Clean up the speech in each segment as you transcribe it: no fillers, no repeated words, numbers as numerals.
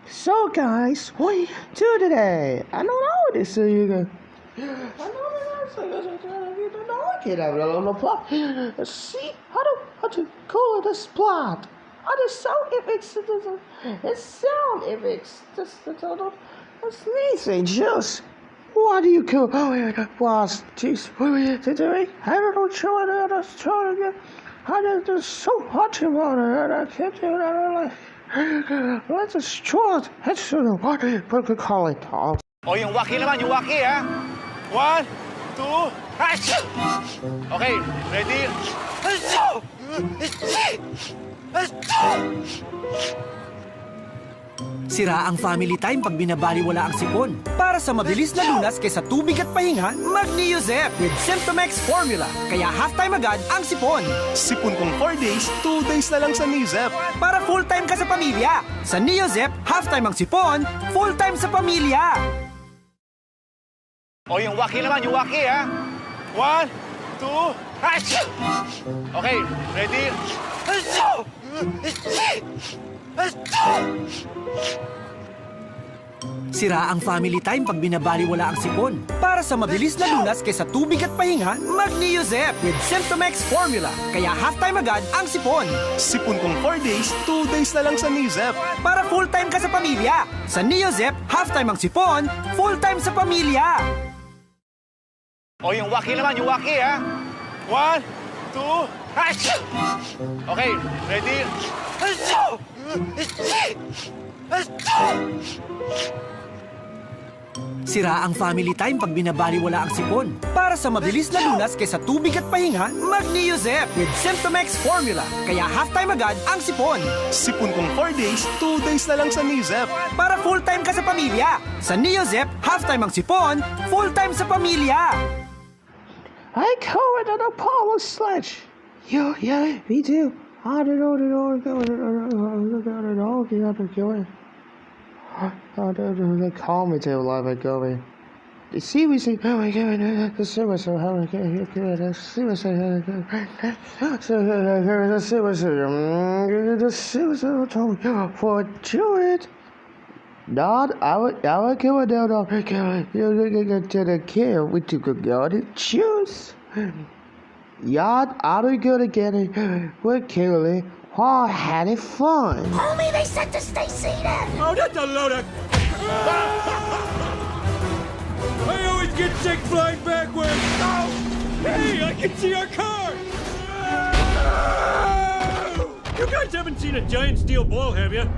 So guys, what do you do today? I don't know this you go. I know get out on the plot. See how to call this plot. The sound effects, it's sound effects. That's amazing. Just what do you call? Oh yeah, was jeez. What are you doing? I don't know. Try again. I just so hot about it. I can't do that. Let's just try it. Let's do what do you call it? O yung waki naman, yung waki ha. 1, 2, action! Okay, ready? Sira ang family time pag binabaliwala ang sipon. Para sa mabilis na lunas kaysa tubig at pahinga, mag-Neozep with Symptomex formula. Kaya half-time agad ang sipon. Sipon kong 4 days, 2 days na lang sa Neozep. Para full-time ka sa pamilya. Sa Neozep, half-time ang sipon, full-time sa pamilya. O yung waki naman, yung waki ha. 1, 2, action! Okay, ready? Sira ang family time pag binabaliwala ang sipon. Para sa mabilis na lunas kaysa tubig at pahinga, mag-Neozep with Symptomex formula. Kaya half-time agad ang sipon. Sipon kong 4 days, 2 days na lang sa Neozep. Para full-time ka sa pamilya. Sa Neozep, half-time ang sipon, full-time sa pamilya. O yung waki naman, yung waki ha. 1, 2, action! Okay, ready? Sira ang family time pag binabaliwala ang sipon. Para sa mabilis na lunas kaysa tubig at pahinga, mag-Neozep with Symptomex formula. Kaya half-time agad ang sipon. Sipon kong 4 days, 2 days na lang sa Neozep. Para full-time ka sa pamilya. Sa Neozep, half-time ang sipon, full-time sa pamilya. I call it an Apollo sledge. Yeah, me too. I don't know. They call me to live it going. The seriously, oh my god, the seriously, how we get here, the seriously, for Jewett. Not, I would give it down. You to the kid, we took a go to choose. Yacht, I don't go to get it. We're killing. All had it fun. Homie, they said to stay seated. Oh, that's a load of... I always get sick flying backwards. Oh, hey, I can see our car. You guys haven't seen a giant steel ball, have you?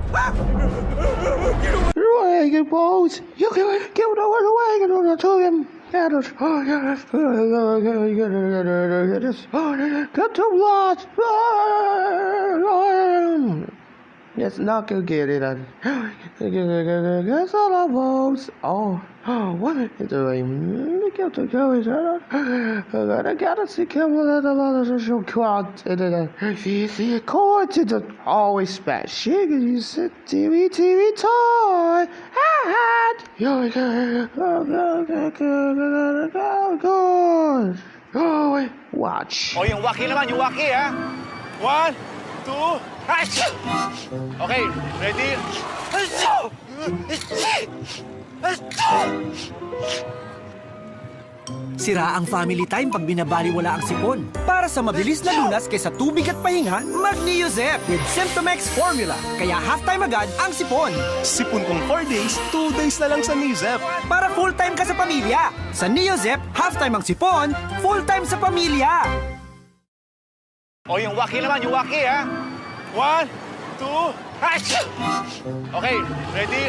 Wagon balls. You can get over the wagon on the to him. Got to lost. Yes, not gonna get it. Guess all our votes. Oh, what are you doing? You got to go. I gotta see Campbell at a lot of social crowd. The court is always special. You sit TV toy. Go, watch. O yung waki naman, yung waki ha. 1, 2, action! Okay, ready? Sira ang family time pag binabaliwala ang sipon. Para sa mabilis na lunas kaysa tubig at pahinga, mag-Neozep with Symptomex formula. Kaya half-time agad ang sipon. Sipon kong 4 days, 2 days na lang sa Neozep. Para full-time ka sa pamilya. Sa Neozep, half-time ang sipon, full-time sa pamilya. O yung waki naman, yung waki ha. 1, 2, action! Okay, ready?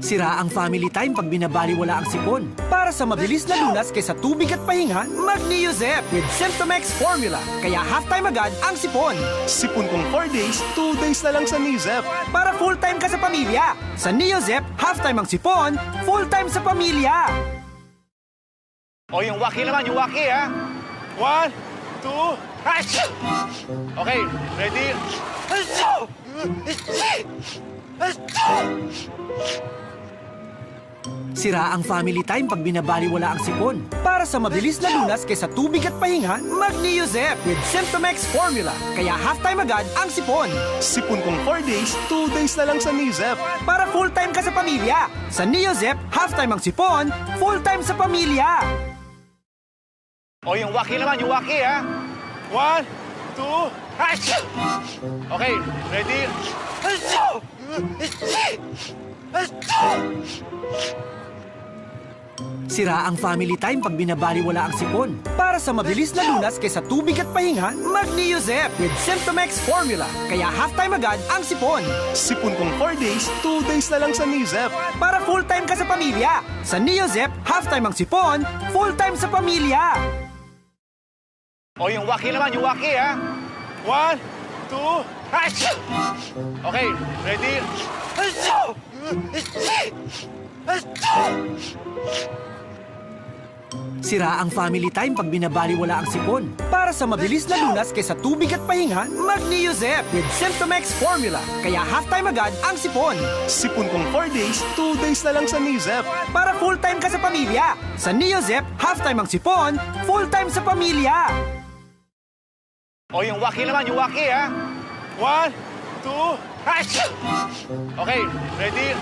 Sira ang family time pag binabaliwala ang sipon. Para sa mabilis na lunas kaysa tubig at pahinga, mag-Neozep with Symptomex formula. Kaya half-time agad ang sipon. Sipon kong 4 days, 2 days na lang sa Neozep. Para full-time ka sa pamilya. Sa Neozep, half-time ang sipon, full-time sa pamilya. O yung waki naman, yung waki ha. 1, 2, action! Okay, ready? Sira ang family time pag binabaliwala ang sipon. Para sa mabilis na lunas kaysa tubig at pahinga, mag-Neozep with Symptomex Formula. Kaya half-time agad ang sipon. Sipon kong 4 days, 2 days na lang sa Nizep. Para full-time ka sa pamilya. Sa Neozep, half-time ang sipon, full-time sa pamilya. O yung waki naman, yung waki ha. 1, 2, achoo! Okay, ready? Achoo! Sira ang family time pag binabaliwala ang sipon. Para sa mabilis na lunas kaysa tubig at pahinga, mag-Neozep with Symptomex Formula. Kaya half-time agad ang sipon. Sipon kong 4 days, 2 days na lang sa Nizep. Para full-time ka sa pamilya. Sa Neozep, half-time ang sipon, full-time sa pamilya. O yung waki naman, yung waki ha. 1, 2, achoo! Okay, ready? Achoo! Sira ang family time pag binabaliwala ang sipon. Para sa mabilis na lunas kaysa tubig at pahinga, mag-Neozep with Symptomex Formula. Kaya half-time agad ang sipon. Sipon kong 4 days, 2 days na lang sa Nizep. Para full-time ka sa pamilya. Sa Neozep, half-time ang sipon, full-time sa pamilya. O yung waki naman, yung waki ha. 1, 2, achoo! Okay, ready?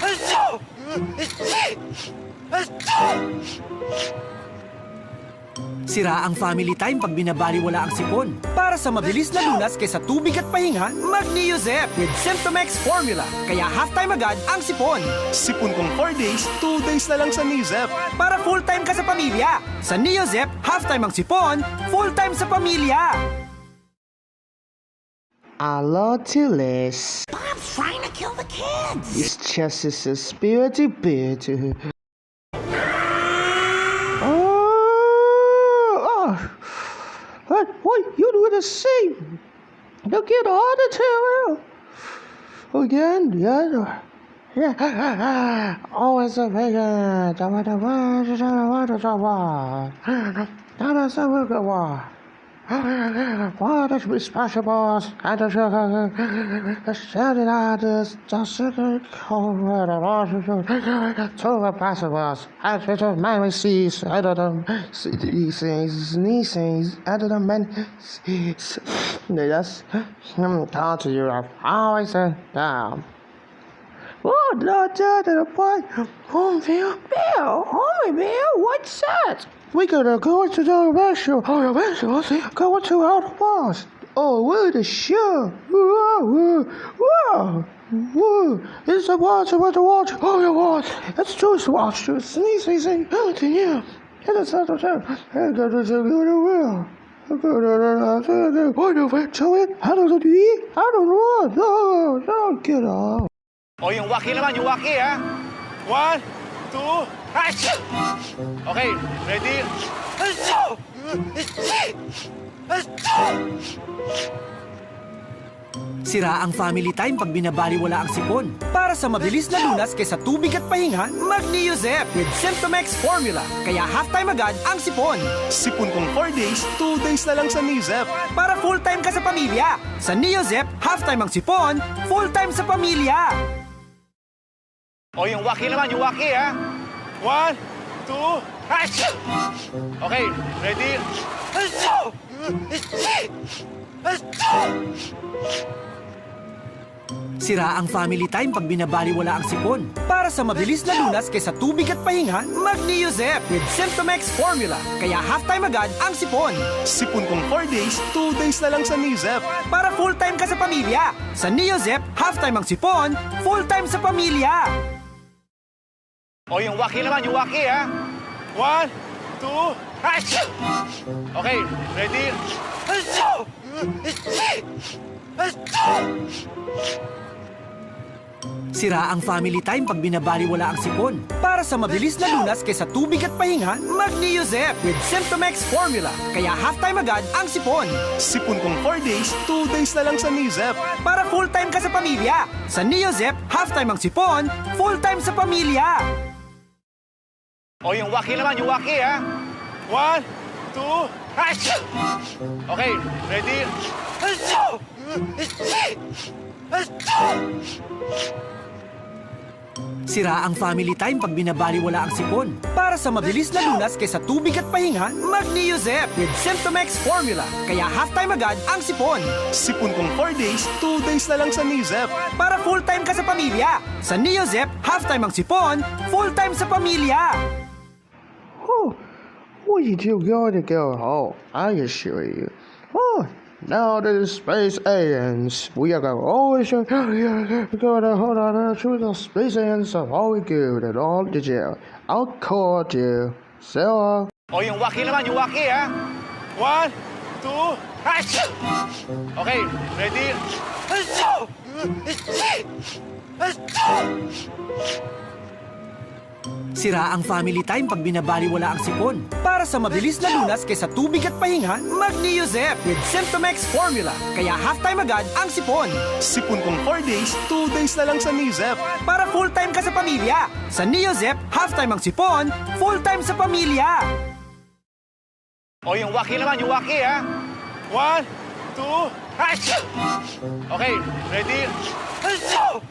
Achoo! Sira ang family time pag binabaliwala ang sipon. Para sa mabilis na lunas kaysa tubig at pahinga, mag-Neozep with Symptomex Formula. Kaya half-time agad ang sipon. Sipon kong 4 days, 2 days na lang sa Nizep. Para full-time ka sa pamilya. Sa Neozep, half-time ang sipon, full-time sa pamilya. Alotilis. Bob's trying to kill the kids. It's just a spirity bit. What you do the same? You get all the terror. Again, yeah. Always a vegan. What is responsible? And the standing others, the second cover, to the passengers, and the man sees, I don't know, these things, I don't know, man sees. They just down to you, always down. Oh, no, to the point. Homeville, what's that? We gotta go to the restaurant. Oh, the restaurant, go to our boss. Oh, we're the show. Whoa. It's the watch, Oh, your watch. It's just watch. Sneeze. Everything, yeah. It's not the time. I gotta go to the world. I don't know. No, get off. O yung waki naman, yung waki ha. 1, 2, achoo! Okay, ready? Achoo! Sira ang family time pag binabaliwala ang sipon. Para sa mabilis na lunas kaysa tubig at pahinga, mag-Neozep with Symptomex Formula. Kaya half-time agad ang sipon. Sipon kong 4 days, 2 days na lang sa Nizep. Para full-time ka sa pamilya. Sa Neozep, half-time ang sipon, full-time sa pamilya. O yung waki naman, yung waki ha. 1, 2, achoo! Okay, ready? Achoo! Sira ang family time pag binabaliwala ang sipon. Para sa mabilis na lunas kaysa tubig at pahinga, mag-Neozep with Symptomex Formula. Kaya half-time agad ang sipon. Sipon kong 4 days, 2 days na lang sa Nizep. Para full-time ka sa pamilya. Sa Neozep, half-time ang sipon, full-time sa pamilya. O yung waki naman, yung waki ha. 1, 2, achoo! Okay, ready? Achoo! Sira ang family time pag binabaliwala ang sipon. Para sa mabilis na lunas kaysa tubig at pahinga, mag-Neozep with Symptomex Formula. Kaya half-time agad ang sipon. Sipon kong 4 days, 2 days na lang sa Nizep. Para full-time ka sa pamilya. Sa Neozep, half-time ang sipon, full-time sa pamilya. O yung waki naman, yung waki ha. 1, 2, achoo! Okay, ready? Achoo! Sira ang family time pag binabaliwala ang sipon. Para sa mabilis na lunas kaysa tubig at pahinga, mag-Neozep with Symptomex Formula. Kaya half-time agad ang sipon. Sipon kong 4 days, 2 days na lang sa Neozep. Para full-time ka sa pamilya. Sa Neozep, half-time ang sipon, full-time sa pamilya. Oh, we do going to go home, I assure you. Oh, now that the space aliens, we are going to always go to hold on to the space aliens of all we good and all the jail. I'll call you. So, O, yung waki naman, yung waki, ha? 1, 2, achoo! Okay, ready? Achoo! Sira ang family time pag binabaliwala ang sipon. Para sa mabilis na lunas kaysa tubig at pahinga, mag-Neozep with Symptomex Formula. Kaya half-time agad ang sipon. Sipon kong 4 days, 2 days na lang sa Neozep. Para full-time ka sa pamilya. Sa Neozep, half-time ang sipon, full-time sa pamilya. O, yung waki naman, yung waki, ha? 1, 2, achoo! Okay, ready? Achoo!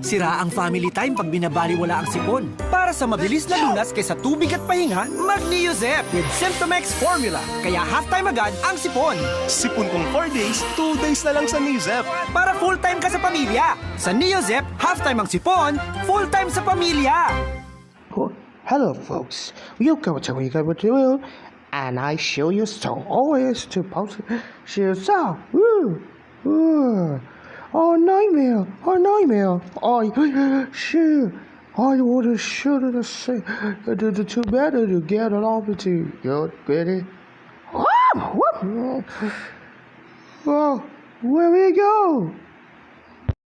Sira ang family time pag binabaliwala ang sipon. Para sa mabilis na lunas kaysa tubig at pahinga, mag-Neozep with Symptomex Formula. Kaya half-time agad ang sipon. Sipon kong 4 days, 2 days na lang sa Neozep. Para full-time ka sa pamilya. Sa Neozep, half-time ang sipon, full-time sa pamilya. oh, hello, folks. You go to we go to and I show you so always to post yourself. Woo, woo. Oh, nightmare! Oh, nightmare! Oh, shoot! I want to shoot it. The two better to get along with you. You're ready? Oh, where we go?